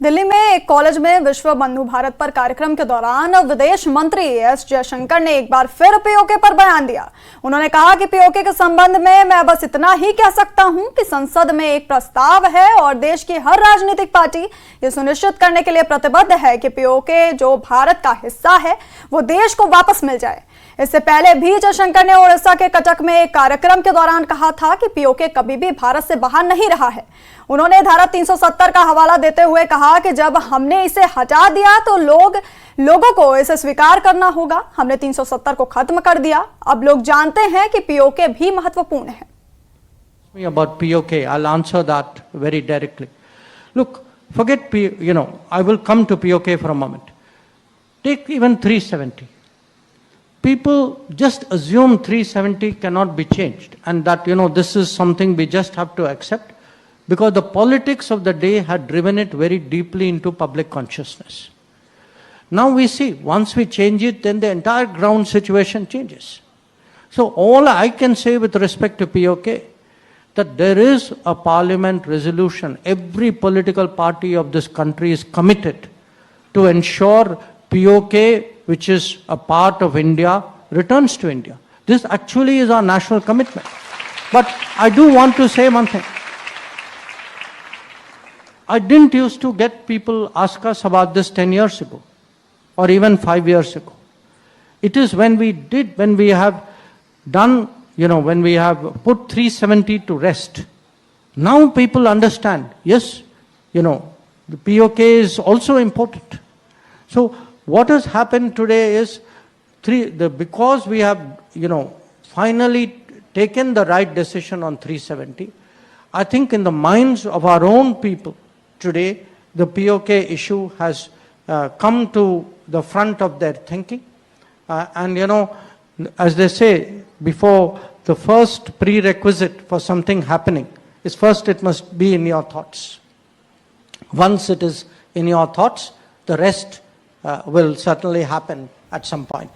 दिल्ली में एक कॉलेज में विश्व बंधु भारत पर कार्यक्रम के दौरान विदेश मंत्री एस जयशंकर ने एक बार फिर पीओके पर बयान दिया। उन्होंने कहा कि पीओके के संबंध में मैं बस इतना ही कह सकता हूं कि संसद में एक प्रस्ताव है और देश की हर राजनीतिक पार्टी ये सुनिश्चित करने के लिए प्रतिबद्ध है कि पीओके जो भारत का हिस्सा है वो देश को वापस मिल जाए। इससे पहले भी जयशंकर ने ओडिशा के कटक में एक कार्यक्रम के दौरान कहा था कि पीओके कभी भी भारत से बाहर नहीं रहा है। उन्होंने धारा 370 का हवाला देते हुए कहा कि जब हमने इसे हटा दिया तो लोगों को इसे स्वीकार करना होगा। हमने 370 को खत्म कर दिया। अब लोग जानते हैं कि पीओके भी महत्वपूर्ण है। About POK, I'll answer that very directly. Look, forget I will come to POK for a moment. Take even 370. People just assume 370 cannot be changed, and that this is something we just have to accept, because the politics of the day had driven it very deeply into public consciousness. Now we see, once we change it, then the entire ground situation changes. So all I can say with respect to POK, that there is a parliament resolution. Every political party of this country is committed to ensure POK, which is a part of India, returns to India. This actually is our national commitment. But I do want to say one thing. I didn't used to get people ask us about this 10 years ago or even 5 years ago. It is when we have done, when we have put 370 to rest. Now people understand, yes, the POK is also important. So what has happened today is, because we have, finally taken the right decision on 370, I think in the minds of our own people today, the POK issue has come to the front of their thinking. And as they say, before the first prerequisite for something happening is first it must be in your thoughts. Once it is in your thoughts, the rest will certainly happen at some point.